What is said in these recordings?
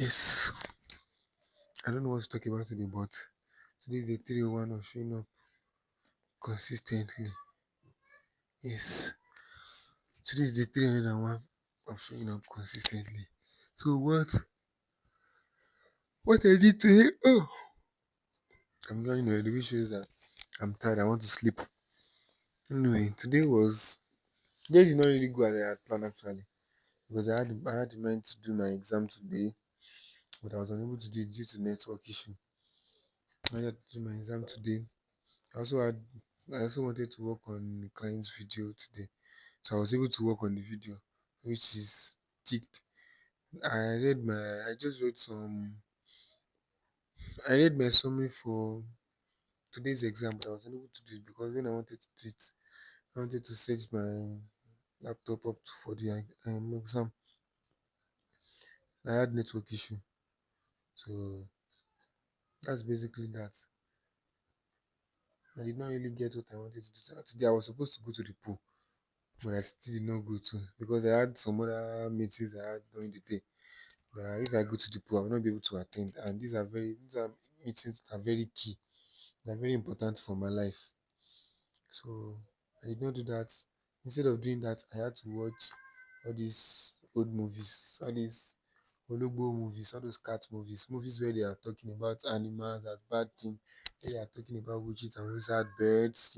Yes, I don't know what to talk about today, but today is the 301 of showing up consistently. Yes, today is the 301 of showing up consistently. So what I did today? Oh, I'm going to the issue is that I'm tired. I want to sleep. Anyway, today did not really go as I had planned actually because I had meant to do my exam today, but I was unable to do it due to network issue. I had to do my exam today. I also had I also wanted to work on the client's video today. So I was able to work on the video, which is ticked. I just wrote I read my summary for today's exam, but I was unable to do it because when I wanted to do it, I wanted to set my laptop up for the exam. I had network issue, so that's basically that. I did not really get what I wanted to do. Today I was supposed to go to the pool, but I still did not go to because I had some other meetings I had during the day. But if I go to the pool, I will not be able to attend. And these are meetings that are very key. They're very important for my life. So I did not do that. Instead of doing that, I had to watch all these old movies, all these Ologbo movies, all those cat movies, movies where they are talking about animals as bad thing, where they are talking about witches and wizard birds,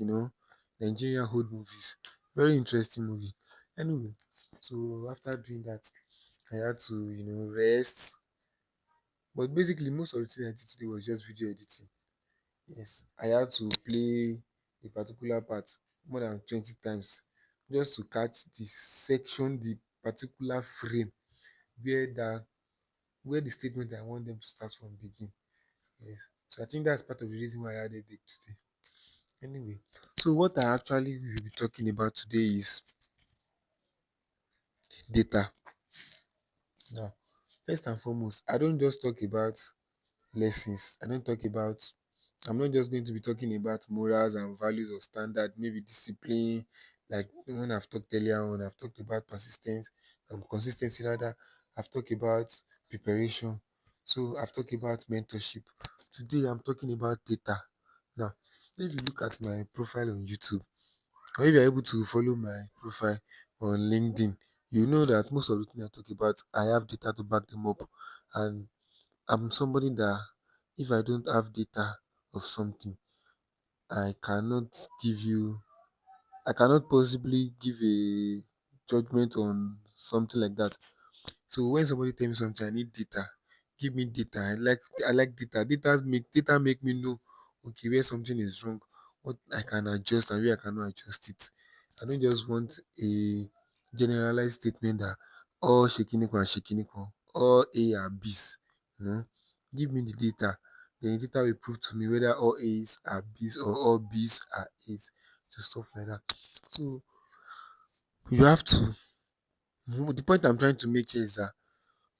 Nigerian old movies. Very interesting movie. Anyway, so after doing that, I had to, rest. But basically, most of the thing I did today was just video editing. Yes, I had to play a particular part more than 20 times just to catch the section, the particular frame where where the statement I want them to start from begin. Yes. So I think that's part of the reason why I had a headache today. Anyway, so what I actually will be talking about today is data. Now, first and foremost, I don't just talk about lessons. I'm not just going to be talking about morals and values or standard, maybe discipline, like when I've talked earlier on, I've talked about persistence, consistency rather, I've talked about preparation, so I've talked about mentorship. Today I'm talking about data. Now, if you look at my profile on YouTube, or if you're able to follow my profile on LinkedIn, you know that most of the things I talk about, I have data to back them up. And I'm somebody that if I don't have data of something, I cannot give you, I cannot possibly give a judgment on something like that. So when somebody tell me something, I need data. Give me data. I like data. Data make me know okay where something is wrong, what I can adjust and where I cannot adjust it. I don't just want a generalized statement that all Shekiniko and Shekiniko, all A are B's. You know, give me the data. Then the data will prove to me whether all A's are B's or all B's are A's. So stuff like that. So you have to. The point I'm trying to make here is that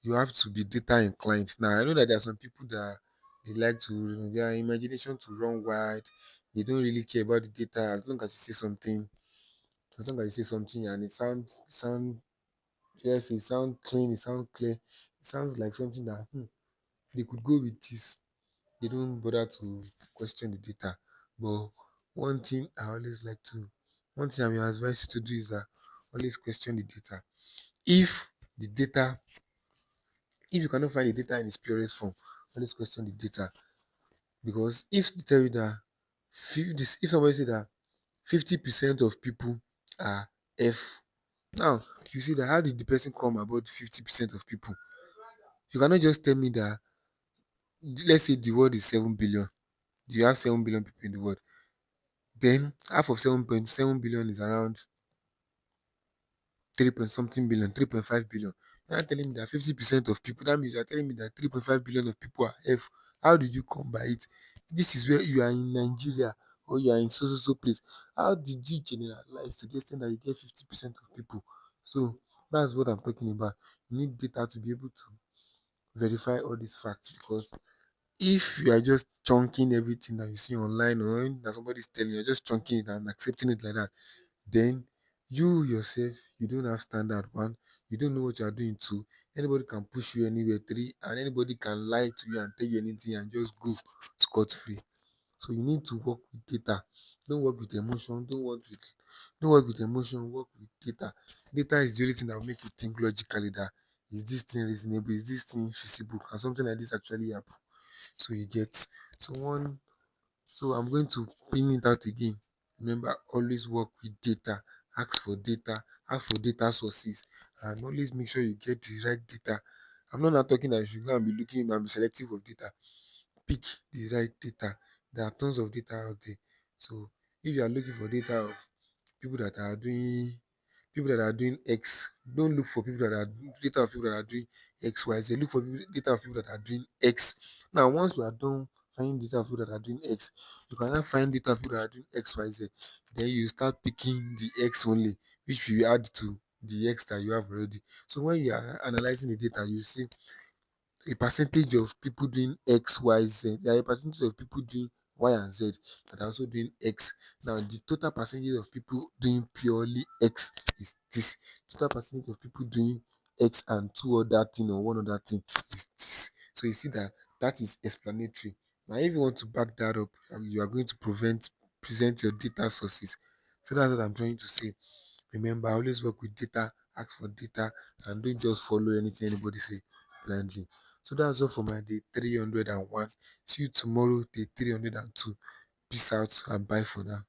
you have to be data inclined. Now I know that there are some people that they like to their imagination to run wide. They don't really care about the data as long as you say something. As long as you say something and it sound yes, it sound clean, it sound clear, it sounds like something that they could go with this. They don't bother to question the data. But one thing I always like to one thing I will advise you to do is that always question the data. If the data if you cannot find the data in its purest form, always question the data. Because if they tell you that if somebody say that 50% of people are F, now you see that how did the person come about 50% of people? You cannot just tell me that let's say the world is 7 billion. You have 7 billion people in the world. Then half of 7.7 billion is around 3 point something billion, 3.5 billion. You're not telling me that 50% of people, that means you're telling me that 3.5 billion of people are F. How did you come by it? This is where you are in Nigeria or you are in so place. How did you generalize to the extent that you get 50% of people? So that's what I'm talking about. You need data to be able to verify all these facts because if you are just chunking everything that you see online or that somebody's telling you, you're just chunking it and accepting it like that, then You yourself, you don't have standard. One, you don't know what you are doing. Two, anybody can push you anywhere. Three, and anybody can lie to you and tell you anything and just go scot free. So you need to work with data. Don't work with emotion. Don't work with emotion. Work with data. Data is the only thing that will make you think logically that is this thing reasonable, is this thing feasible, can something like this actually happen? So you get so one so I'm going to pin it out again. Remember, always work with data. Ask for data sources, and always make sure you get the right data. I'm not now talking that you should go and be looking and be selective of data. Pick the right data. There are tons of data out there. So if you are looking for people that are doing data of people that are doing X, Y, Z. Look for data of people that are doing X. Now, once you are done finding data of people that are doing X, you can now find data of people that are doing X, Y, Z. Then you start picking the X only, which you add to the X that you have already. So when you are analyzing the data, you see a percentage of people doing X, Y, Z. There are a percentage of people doing Y and Z that are also doing X. Now, the total percentage of people doing purely X is this. Total percentage of people doing X and two other thing or one other thing is this. So you see that that is explanatory. Now, if you want to back that up, you are going to present your data sources. So that's what I'm trying to say. Remember, always work with data, ask for data, and don't just follow anything anybody say blindly. So that's all for my day 301. See you tomorrow, day 302. Peace out and bye for now.